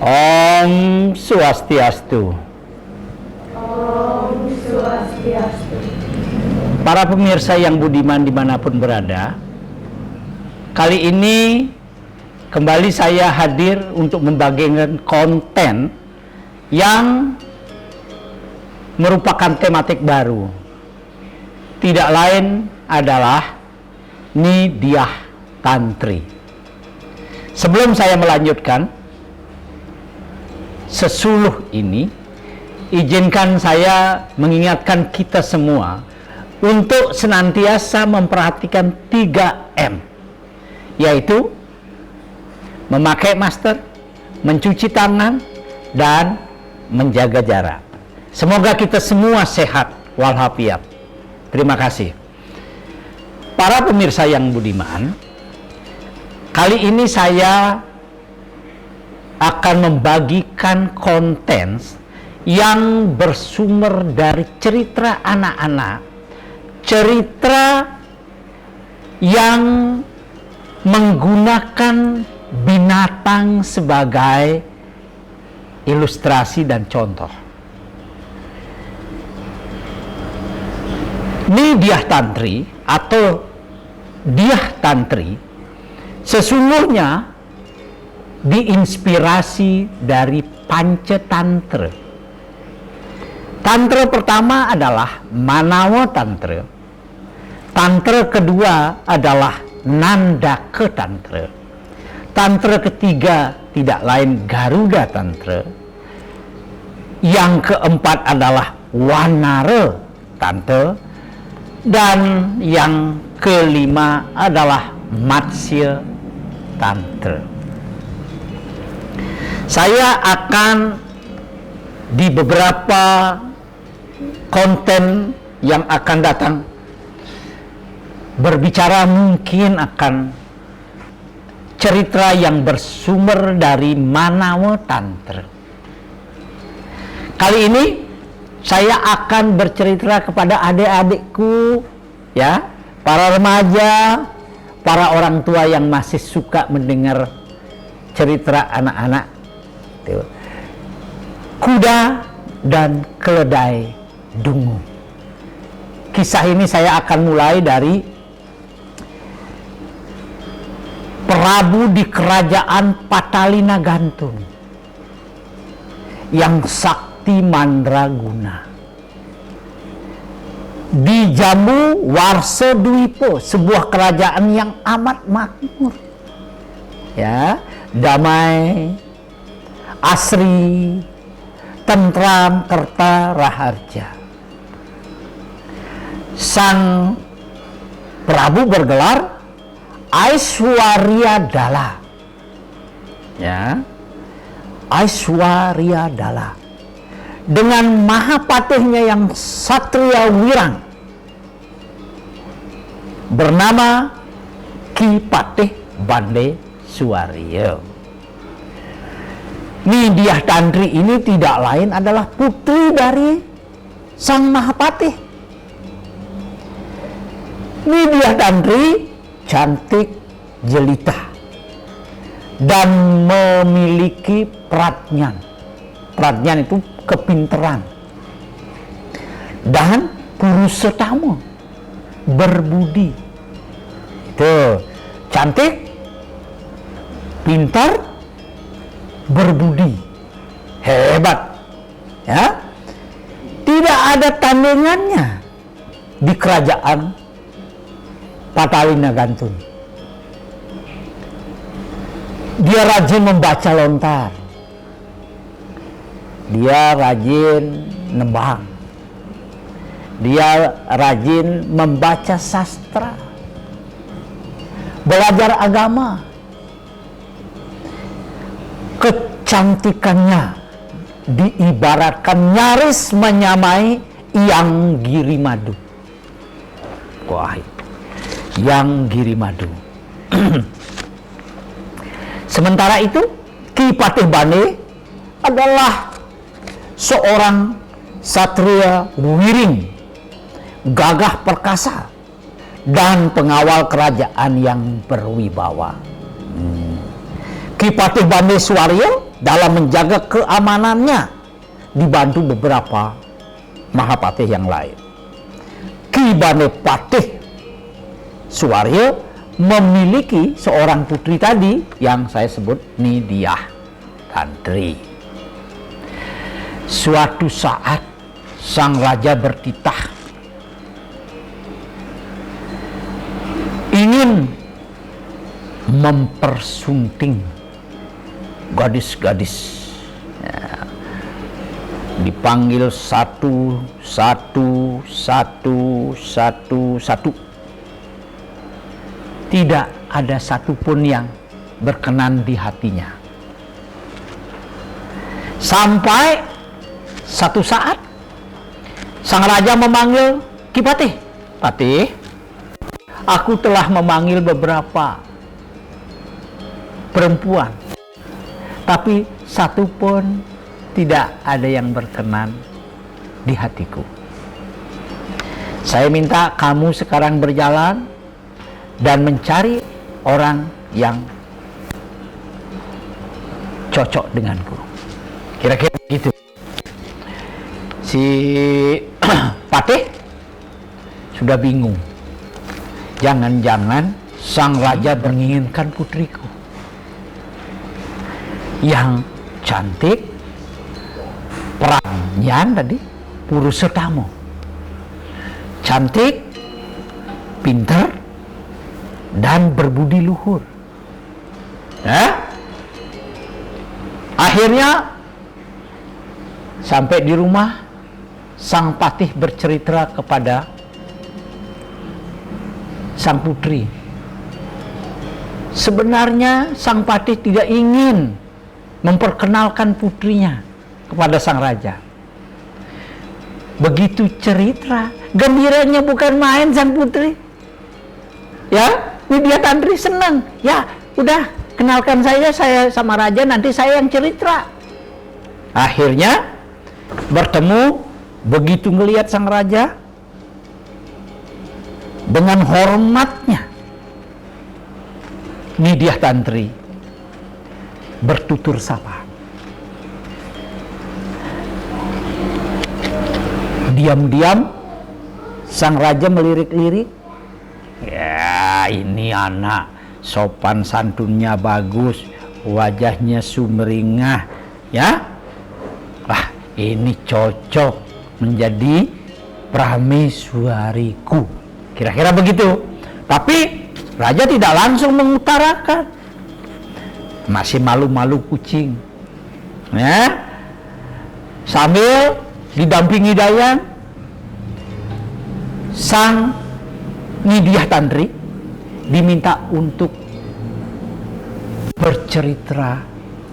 Om Swastiastu. Om Swastiastu. Para pemirsa yang budiman dimanapun berada, kali ini kembali saya hadir untuk membagikan konten yang merupakan tematik baru. Tidak lain adalah Nidya Tantri. Sebelum saya melanjutkan sesuluh ini, izinkan saya mengingatkan kita semua untuk senantiasa memperhatikan 3M, yaitu memakai masker, mencuci tangan, dan menjaga jarak. Semoga kita semua sehat walafiat. Terima kasih. Para pemirsa yang budiman, kali ini saya akan membagikan konten yang bersumber dari cerita anak-anak, cerita yang menggunakan binatang sebagai ilustrasi dan contoh. Nidya Tantri atau Dyah Tantri sesungguhnya diinspirasi dari Pancatantra. Tantra pertama adalah Manawa Tantra. Tantra kedua adalah Nandaka Tantra. Tantra ketiga tidak lain Garuda Tantra. Yang keempat adalah Wanara Tantra. Dan yang kelima adalah Matsya Tantra. Saya akan di beberapa konten yang akan datang berbicara mungkin akan cerita yang bersumber dari Manawa Tantra. Kali ini saya akan bercerita kepada adik-adikku, ya, para remaja, para orang tua yang masih suka mendengar cerita anak-anak. Kuda dan keledai dungu. Kisah ini saya akan mulai dari Prabu di kerajaan Patalina Gantung yang sakti mandraguna. Di Jambu Warsa Dwipo, sebuah kerajaan yang amat makmur, ya, damai, asri, tentram, kerta raharja. Sang Prabu bergelar Aishwaryadala, ya, Aishwaryadala, dengan mahapatihnya yang Satria Wirang bernama Ki Patih Bande Suwaryo. Nidya Tantri ini tidak lain adalah putri dari sang Mahapatih. Nidya Tantri cantik jelita dan memiliki pradnyan. Pradnyan itu kepinteran dan purusatama, berbudi. Itu cantik, pintar, berbudi, hebat, ya. Tidak ada tandingannya di kerajaan Patalina Gantung. Dia rajin membaca lontar, dia rajin nembang, dia rajin membaca sastra, belajar agama. Kecantikannya diibaratkan nyaris menyamai Yang Girimadu. Wah, Yang Girimadu. Sementara itu, Ki Patih Bande adalah seorang satria wiring, gagah perkasa, dan pengawal kerajaan yang berwibawa. Ki Patih Bande Suwaryo dalam menjaga keamanannya, dibantu beberapa Mahapatih yang lain. Ki Banepatih Suwaryo memiliki seorang putri tadi yang saya sebut Nidyah Tantri. Suatu saat sang raja bertitah ingin mempersunting gadis-gadis. Dipanggil satu. Tidak ada satupun yang berkenan di hatinya. Sampai satu saat sang raja memanggil Ki Patih. Patih, aku telah memanggil beberapa perempuan, tapi satu pun tidak ada yang berkenan di hatiku. Saya minta kamu sekarang berjalan dan mencari orang yang cocok denganku. Kira-kira gitu. Si Patih sudah bingung. Jangan-jangan sang raja menginginkan putriku yang cantik, Pramyan tadi, Purusetamo, cantik, pintar, dan berbudi luhur. Akhirnya sampai di rumah, sang Patih bercerita kepada sang putri. Sebenarnya sang Patih tidak ingin memperkenalkan putrinya kepada sang raja. Begitu cerita, gembiranya bukan main sang putri. Ya, Nidyah Tantri senang. Ya, udah kenalkan saya sama raja, nanti saya yang cerita. Akhirnya bertemu, begitu ngelihat sang raja, dengan hormatnya Nidyah Tantri bertutur sapa. Diam-diam sang raja melirik-lirik. Ya, ini anak sopan santunnya bagus, wajahnya sumringah, ya. Wah, ini cocok menjadi prameswariku. Kira-kira begitu. Tapi raja tidak langsung mengutarakan. Masih malu-malu kucing. Ya. Sambil didampingi Dayang, sang Nidyah Tantri diminta untuk bercerita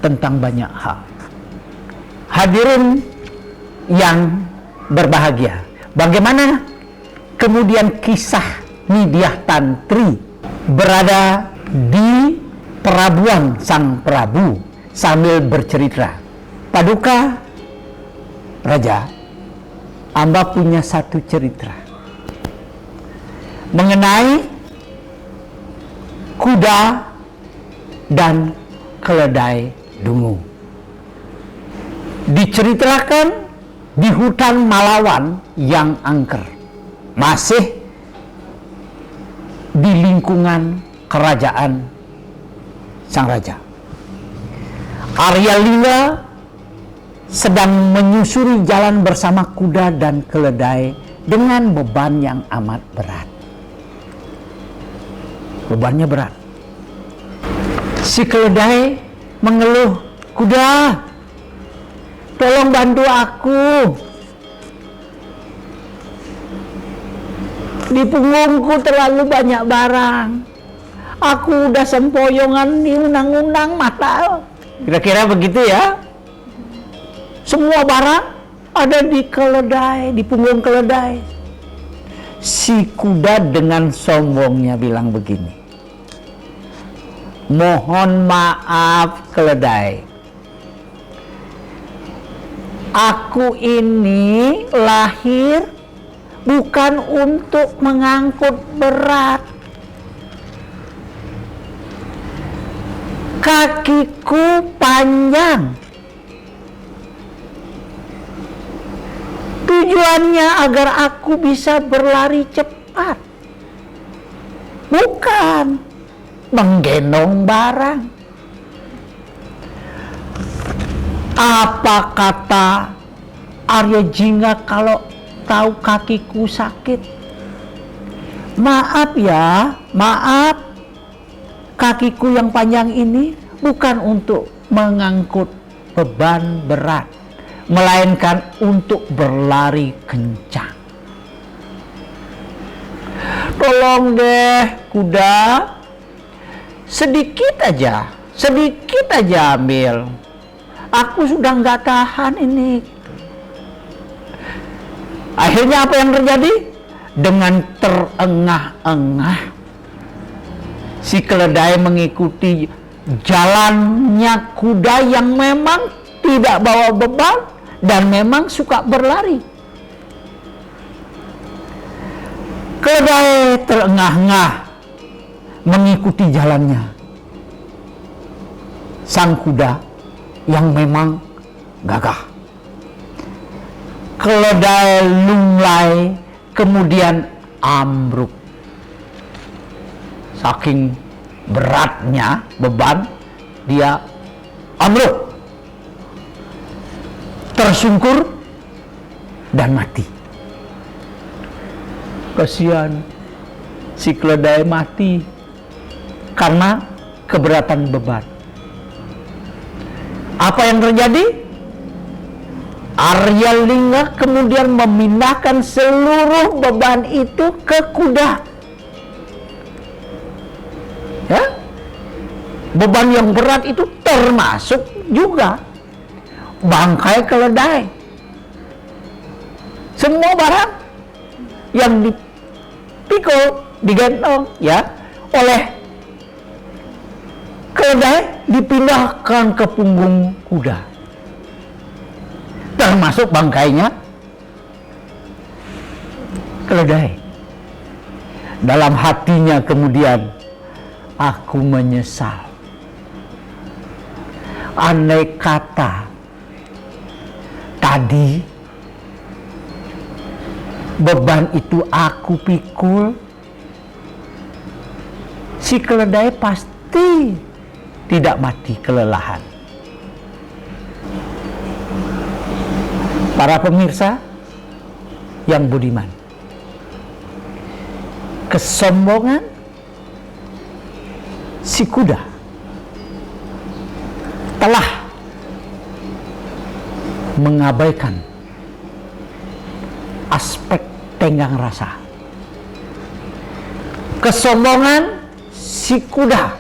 tentang banyak hal. Hadirin yang berbahagia, bagaimana kemudian kisah Nidyah Tantri berada di perabuan sang Prabu sambil bercerita. Paduka Raja, Amba punya satu cerita mengenai kuda dan keledai dungu. Diceritakan di hutan Malawan yang angker, masih di lingkungan kerajaan sang raja. Arya Lingga sedang menyusuri jalan bersama kuda dan keledai dengan beban yang amat berat. Bebannya berat. Si keledai mengeluh, "Kuda, tolong bantu aku. Di punggungku terlalu banyak barang. Aku udah sempoyongan diundang-undang mata." Kira-kira begitu ya. Semua barang ada di keledai, di punggung keledai. Si kuda dengan sombongnya bilang begini, "Mohon maaf keledai, aku ini lahir bukan untuk mengangkut berat. kakiku panjang. Tujuannya agar aku bisa berlari cepat, bukan menggendong barang. Apa kata Arya Jingga kalau tahu kakiku sakit? Maaf ya, maaf. Kakiku yang panjang ini bukan untuk mengangkut beban berat, melainkan untuk berlari kencang. Tolong deh kuda, sedikit aja ambil. Aku sudah nggak tahan ini. Akhirnya apa yang terjadi? Dengan terengah-engah, si keledai mengikuti jalannya kuda yang memang tidak bawa beban dan memang suka berlari. Keledai terengah-engah mengikuti jalannya sang kuda yang memang gagah. Keledai lunglai kemudian ambruk. Saking beratnya beban, dia ambruk, tersungkur dan mati. Kasihan si keledai mati karena keberatan beban. Apa yang terjadi? Arya Lingga kemudian memindahkan seluruh beban itu ke kuda. Ya, beban yang berat itu termasuk juga bangkai keledai. Semua barang yang dipikul, digendong ya oleh keledai dipindahkan ke punggung kuda, termasuk bangkainya keledai. Dalam hatinya kemudian, aku menyesal. Andai kata tadi beban itu aku pikul, si keledai pasti tidak mati kelelahan. Para pemirsa yang budiman, kesombongan si kuda telah mengabaikan aspek tenggang rasa. Kesombongan si kuda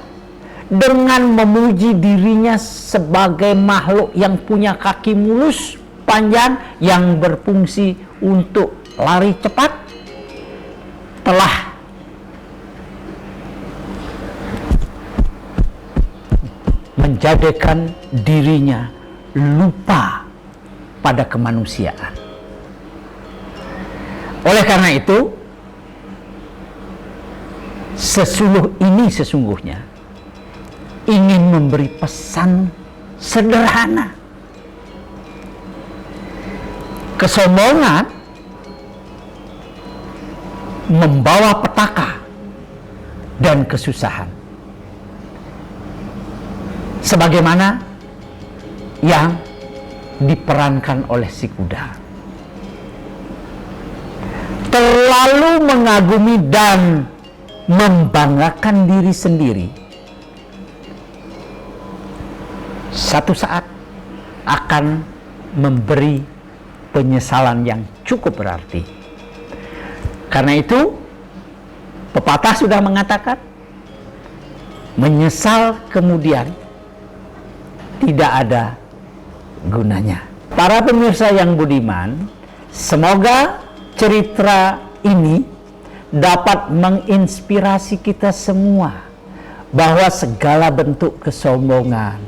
dengan memuji dirinya sebagai makhluk yang punya kaki mulus panjang yang berfungsi untuk lari cepat telah menjadikan dirinya lupa pada kemanusiaan. Oleh karena itu, sesungguhnya ingin memberi pesan sederhana. Kesombongan membawa petaka dan kesusahan, sebagaimana yang diperankan oleh si kuda. Terlalu mengagumi dan membanggakan diri sendiri, satu saat akan memberi penyesalan yang cukup berarti. Karena itu, pepatah sudah mengatakan, menyesal kemudian tidak ada gunanya. Para pemirsa yang budiman, semoga cerita ini dapat menginspirasi kita semua bahwa segala bentuk kesombongan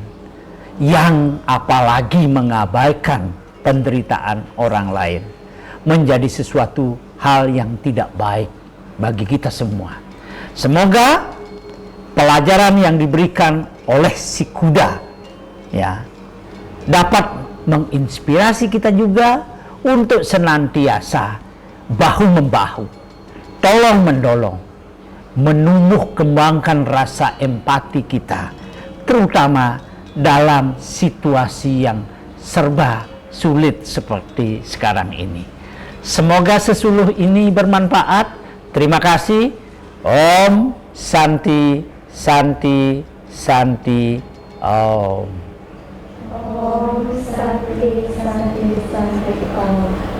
yang apalagi mengabaikan penderitaan orang lain menjadi sesuatu hal yang tidak baik bagi kita semua. Semoga pelajaran yang diberikan oleh si kuda, ya, dapat menginspirasi kita juga untuk senantiasa bahu-membahu, tolong-menolong, menumbuh kembangkan rasa empati kita, terutama dalam situasi yang serba sulit seperti sekarang ini. Semoga sesuluh ini bermanfaat. Terima kasih. Om Santi Santi Santi Om. Om Santi Santi Santi Om.